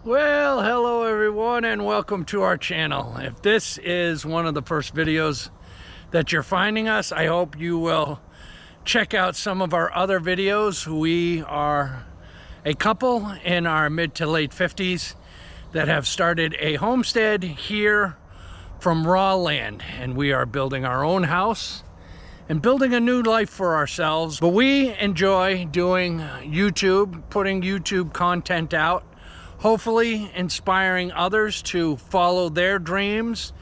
Well, hello everyone and welcome to our channel. If this is one of the first videos that you're finding us, I hope you will check out some of our other videos. We are a couple in our mid to late 50s that have started a homestead here from raw land, and we are building our own house and building a new life for ourselves. But we enjoy doing YouTube, putting YouTube content out, hopefully inspiring others to follow their dreams,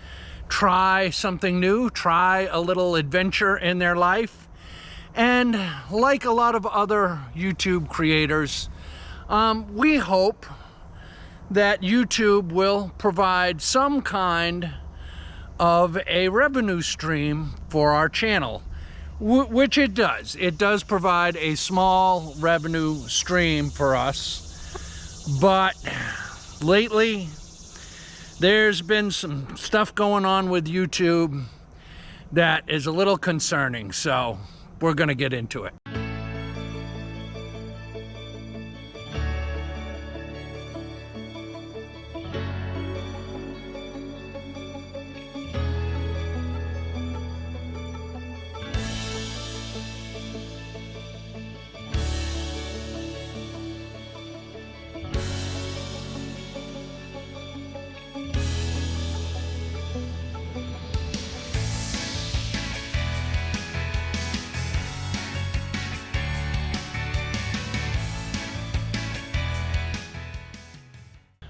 try something new, try a little adventure in their life. And like a lot of other YouTube creators, we hope that YouTube will provide some kind of a revenue stream for our channel, which it does. It does provide a small revenue stream for us. But lately, there's been some stuff going on with YouTube that is a little concerning, so we're going to get into it.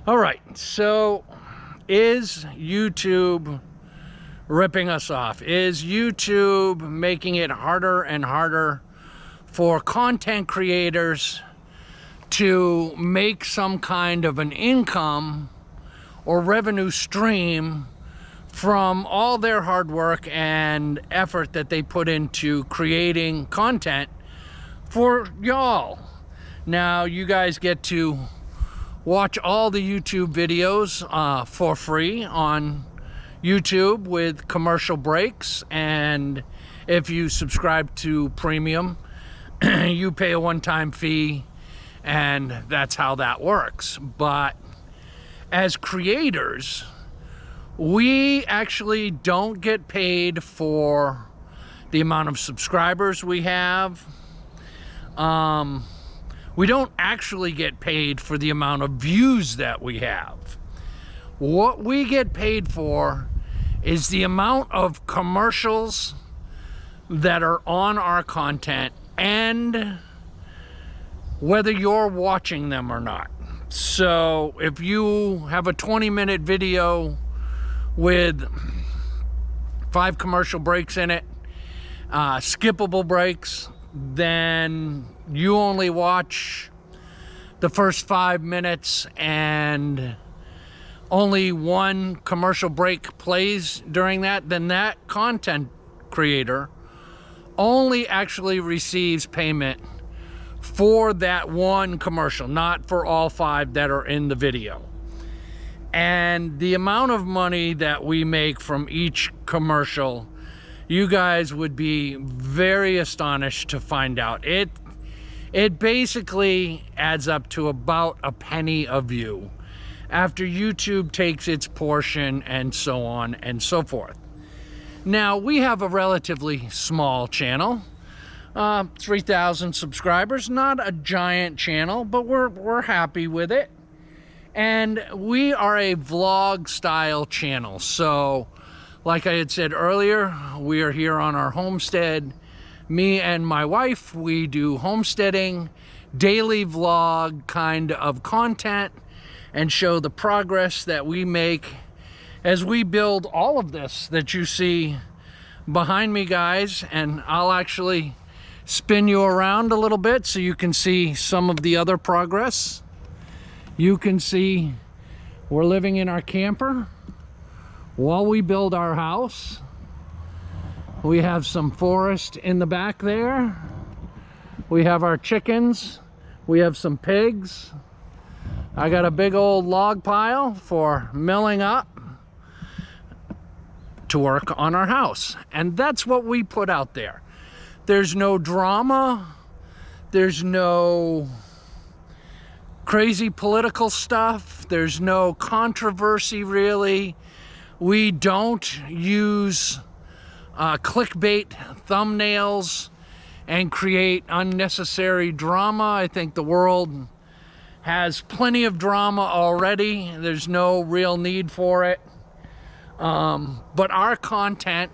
All right, so is YouTube ripping us off? Is YouTube making it harder and harder for content creators to make some kind of an income or revenue stream from all their hard work and effort that they put into creating content for y'all? Now, you guys get to watch all the YouTube videos for free on YouTube with commercial breaks, and if you subscribe to premium, you pay a one-time fee, and that's how that works. But as creators, we actually don't get paid for the amount of subscribers we have. We don't actually get paid for the amount of views that we have. What we get paid for is the amount of commercials that are on our content and whether you're watching them or not. So if you have a 20-minute video with 5 commercial breaks in it, skippable breaks, then you only watch the first 5 minutes and only one commercial break plays during that, then that content creator only actually receives payment for that one commercial, not for all 5 that are in the video. And the amount of money that we make from each commercial, you guys would be very astonished to find out. It basically adds up to about a penny a view after YouTube takes its portion and so on and so forth. Now, we have a relatively small channel, 3,000 subscribers, not a giant channel, but we're happy with it. And we are a vlog style channel. So like I had said earlier, we are here on our homestead. Me and my wife, we do homesteading, daily vlog kind of content, and show the progress that we make as we build all of this that you see behind me, guys. And I'll actually spin you around a little bit so you can see some of the other progress. You can see we're living in our camper while we build our house. We have some forest in the back there. We have our chickens. We have some pigs. I got a big old log pile for milling up to work on our house. And that's what we put out there. There's no drama. There's no crazy political stuff. There's no controversy really. We don't use clickbait thumbnails and create unnecessary drama. I think the world has plenty of drama already. There's no real need for it. But our content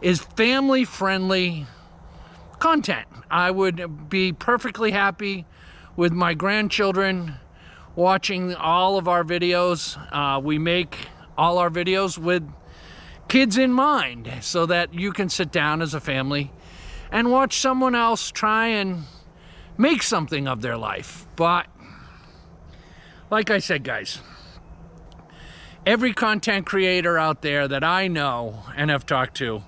is family-friendly content. I would be perfectly happy with my grandchildren watching all of our videos. We make all our videos with kids in mind so that you can sit down as a family and watch someone else try and make something of their life. But like I said, guys, every content creator out there that I know and have talked to,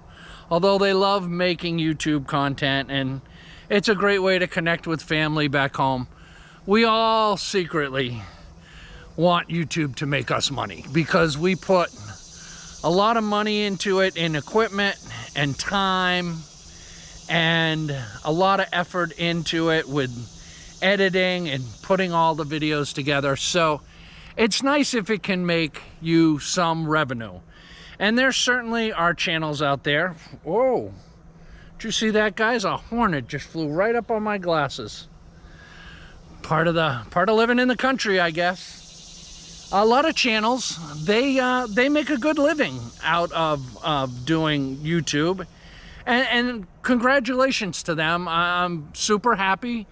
although they love making YouTube content and it's a great way to connect with family back home, we all secretly want YouTube to make us money because we put a lot of money into it in equipment and time and a lot of effort into it with editing and putting all the videos together. So it's nice if it can make you some revenue. And there certainly are channels out there. Whoa, did you see that, guys? A hornet just flew right up on my glasses. Part of living in the country, I guess. A lot of channels, they make a good living out of doing YouTube. And congratulations to them. I'm super happy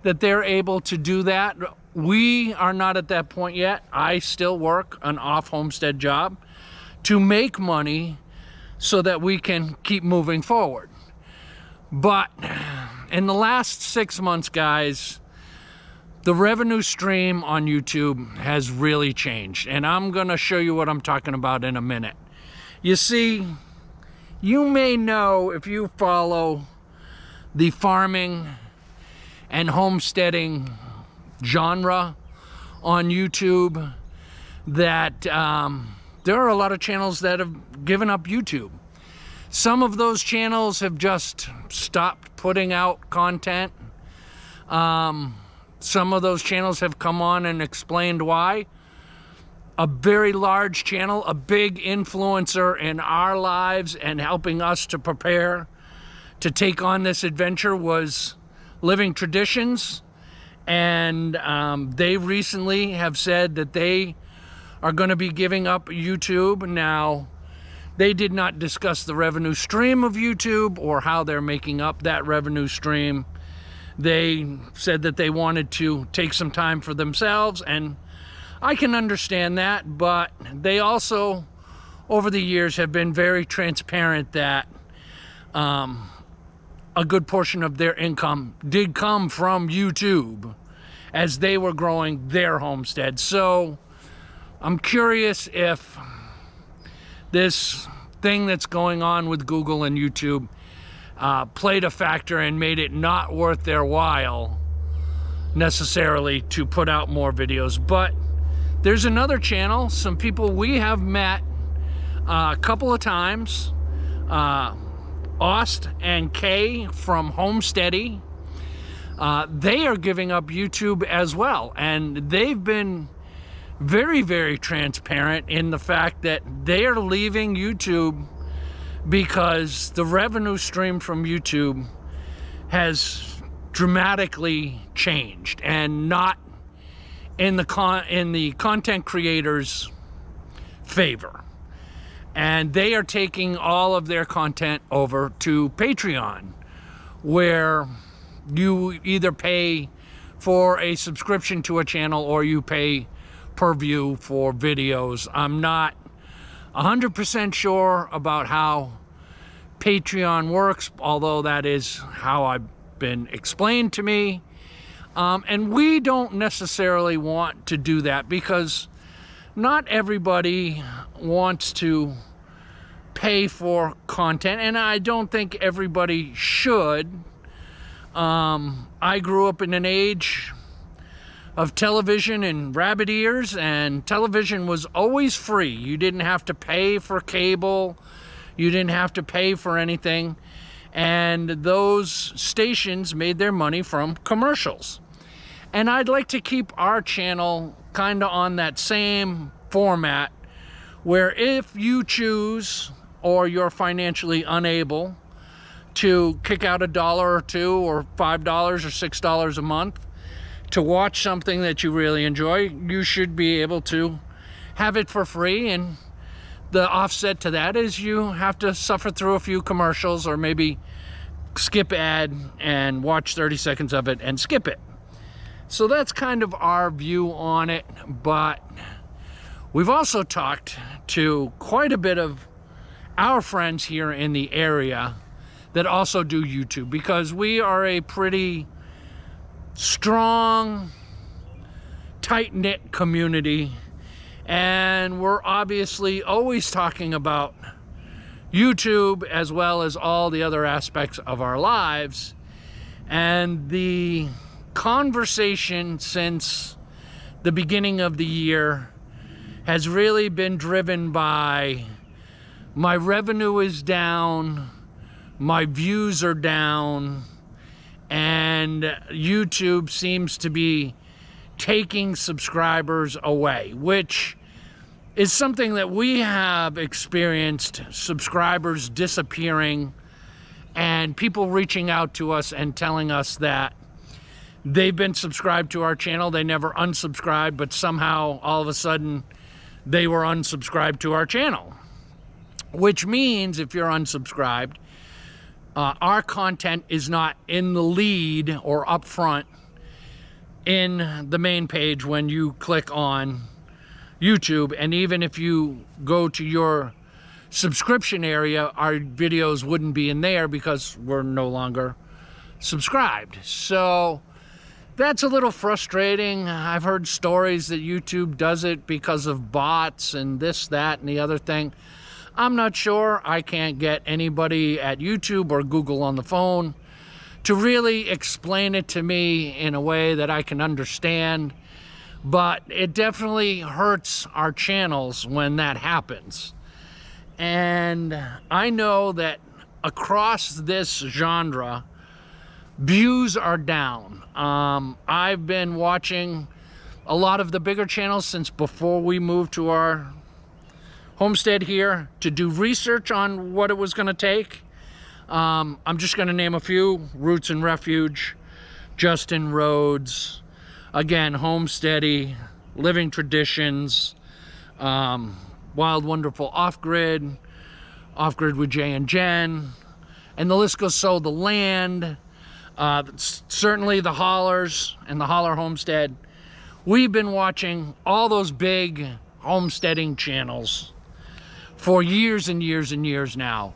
that they're able to do that. We are not at that point yet. I still work an off-homestead job to make money so that we can keep moving forward. But in the last 6 months, guys, the revenue stream on YouTube has really changed. And I'm gonna show you what I'm talking about in a minute. You see, you may know if you follow the farming and homesteading genre on YouTube that there are a lot of channels that have given up YouTube. Some of those channels have just stopped putting out content. Some of those channels have come on and explained why. A very large channel, a big influencer in our lives and helping us to prepare to take on this adventure was Living Traditions. And they recently have said that they are going to be giving up YouTube. Now, they did not discuss the revenue stream of YouTube or how they're making up that revenue stream. They said that they wanted to take some time for themselves, and I can understand that, but they also, over the years, have been very transparent that a good portion of their income did come from YouTube as they were growing their homestead. So I'm curious if this thing that's going on with Google and YouTube played a factor and made it not worth their while necessarily to put out more videos. But there's another channel, some people we have met a couple of times, Ost and K from Homesteading. They are giving up YouTube as well, and they've been very, very transparent in the fact that they are leaving YouTube because the revenue stream from YouTube has dramatically changed and not in the content creators' favor. And they are taking all of their content over to Patreon, where you either pay for a subscription to a channel or you pay per view for videos. I'm not 100% sure about how Patreon works, although that is how I've been explained to me. And we don't necessarily want to do that because not everybody wants to pay for content, and I don't think everybody should. I grew up in an age of television and rabbit ears, and television was always free. You didn't have to pay for cable, you didn't have to pay for anything, and those stations made their money from commercials. And I'd like to keep our channel kind of on that same format, where if you choose or you're financially unable to kick out $1 or $2 or $5 or $6 a month to watch something that you really enjoy, you should be able to have it for free. And the offset to that is you have to suffer through a few commercials, or maybe skip ad and watch 30 seconds of it and skip it. So that's kind of our view on it. But we've also talked to quite a bit of our friends here in the area that also do YouTube, because we are a pretty strong, tight-knit community, and we're obviously always talking about YouTube as well as all the other aspects of our lives. And the conversation since the beginning of the year has really been driven by my revenue is down, my views are down, and YouTube seems to be taking subscribers away, which is something that we have experienced, subscribers disappearing and people reaching out to us and telling us that they've been subscribed to our channel, they never unsubscribed, but somehow all of a sudden they were unsubscribed to our channel. Which means if you're unsubscribed, our content is not in the lead or up front in the main page when you click on YouTube. And even if you go to your subscription area, our videos wouldn't be in there because we're no longer subscribed. So that's a little frustrating. I've heard stories that YouTube does it because of bots and this, that, and the other thing. I'm not sure. I can't get anybody at YouTube or Google on the phone to really explain it to me in a way that I can understand. But it definitely hurts our channels when that happens. And I know that across this genre, views are down. I've been watching a lot of the bigger channels since before we moved to our homestead here to do research on what it was going to take. I'm just going to name a few: Roots and Refuge, Justin Rhodes, again, Homesteading, Living Traditions, Wild Wonderful Off-Grid, Off-Grid with Jay and Jen, and the list goes so. The Land, certainly the Hollers and the Holler Homestead. We've been watching all those big homesteading channels for years and years and years now.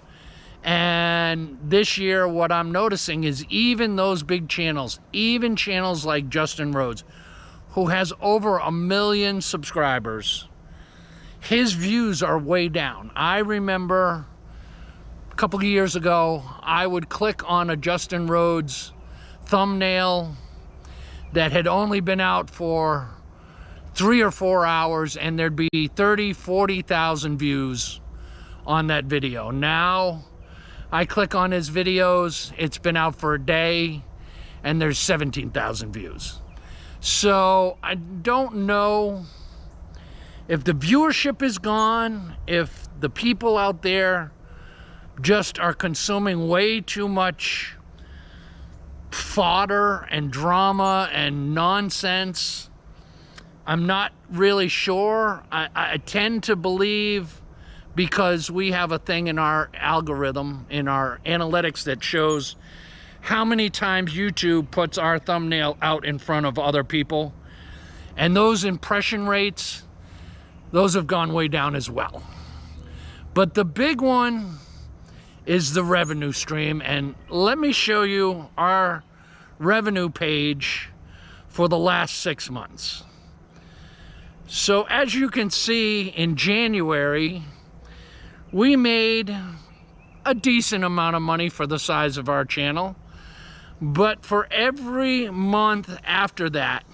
And this year, what I'm noticing is even those big channels, even channels like Justin Rhodes, who has over 1 million subscribers, his views are way down. I remember a couple of years ago, I would click on a Justin Rhodes thumbnail that had only been out for 3 or 4 hours, and there'd be 30, 40,000 views on that video. Now, I click on his videos, it's been out for a day, and there's 17,000 views. So I don't know if the viewership is gone, if the people out there just are consuming way too much fodder and drama and nonsense. I'm not really sure. I tend to believe, because we have a thing in our algorithm, in our analytics, that shows how many times YouTube puts our thumbnail out in front of other people. And those impression rates, those have gone way down as well. But the big one is the revenue stream. And let me show you our revenue page for the last 6 months. So as you can see, in January, we made a decent amount of money for the size of our channel. But for every month after that,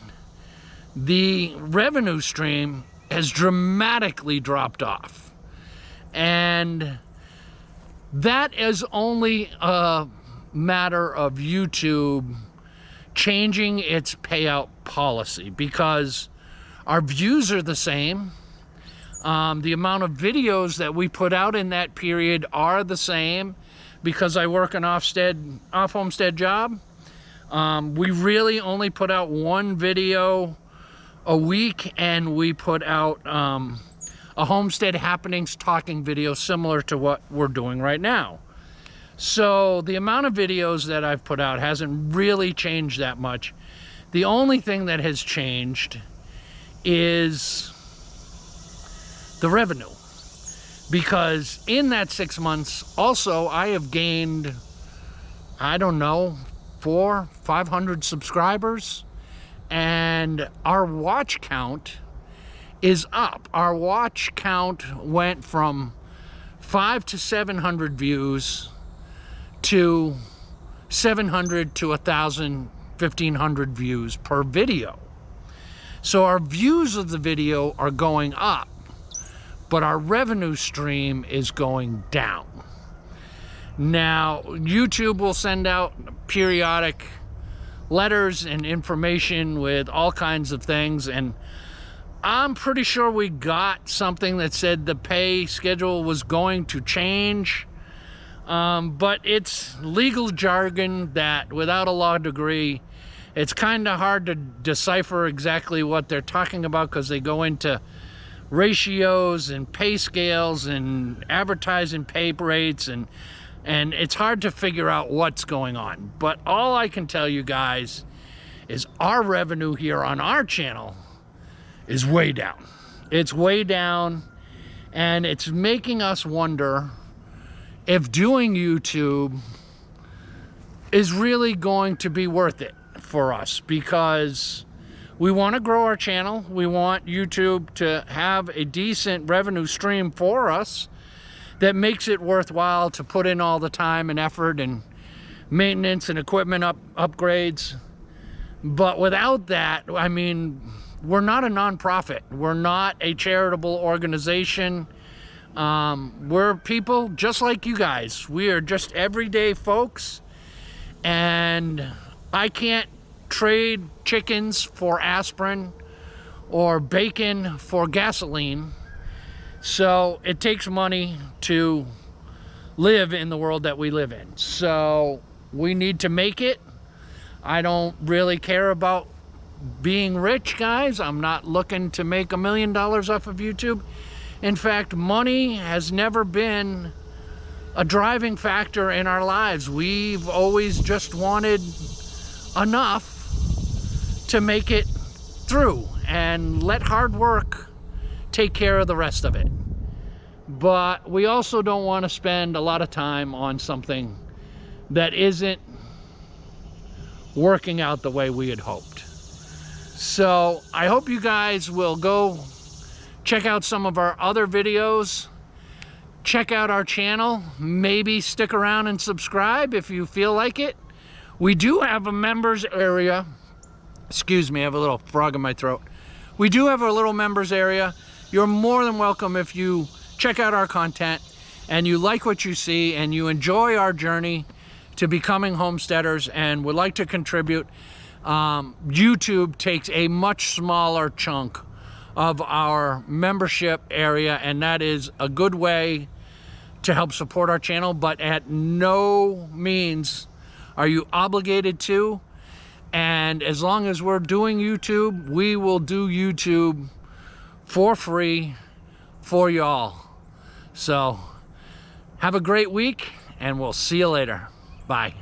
the revenue stream has dramatically dropped off. And that is only a matter of YouTube changing its payout policy, because our views are the same. The amount of videos that we put out in that period are the same, because I work an off-homestead job. We really only put out one video a week, and we put out a homestead happenings talking video similar to what we're doing right now. So the amount of videos that I've put out hasn't really changed that much. The only thing that has changed is the revenue, because in that 6 months also I have gained, I don't know, 400-500 subscribers, and our watch count is up. Our watch count went from 500 to 700 views to 700 to 1,000, 1,500 views per video. So our views of the video are going up, but our revenue stream is going down. Now, YouTube will send out periodic letters and information with all kinds of things, and I'm pretty sure we got something that said the pay schedule was going to change. But it's legal jargon that, without a law degree, it's kind of hard to decipher exactly what they're talking about, because they go into ratios and pay scales and advertising pay rates, and it's hard to figure out what's going on. But all I can tell you guys is our revenue here on our channel is way down. It's way down, and it's making us wonder if doing YouTube is really going to be worth it for us, because we want to grow our channel. We want YouTube to have a decent revenue stream for us that makes it worthwhile to put in all the time and effort and maintenance and equipment upgrades. But without that, I mean, we're not a nonprofit. We're not a charitable organization. We're people just like you guys. We are just everyday folks, and I can't trade chickens for aspirin or bacon for gasoline. So it takes money to live in the world that we live in. So we need to make it. I don't really care about being rich, guys. I'm not looking to make $1 million off of YouTube. In fact, money has never been a driving factor in our lives. We've always just wanted enough to make it through and let hard work take care of the rest of it. But we also don't want to spend a lot of time on something that isn't working out the way we had hoped. So I hope you guys will go check out some of our other videos. Check out our channel. Maybe stick around and subscribe if you feel like it. We do have a members area. Excuse me, I have a little frog in my throat. We do have a little members area. You're more than welcome if you check out our content and you like what you see and you enjoy our journey to becoming homesteaders and would like to contribute. YouTube takes a much smaller chunk of our membership area, and that is a good way to help support our channel, but at no means are you obligated to. And as long as we're doing YouTube, we will do YouTube for free for y'all. So have a great week, and we'll see you later. Bye.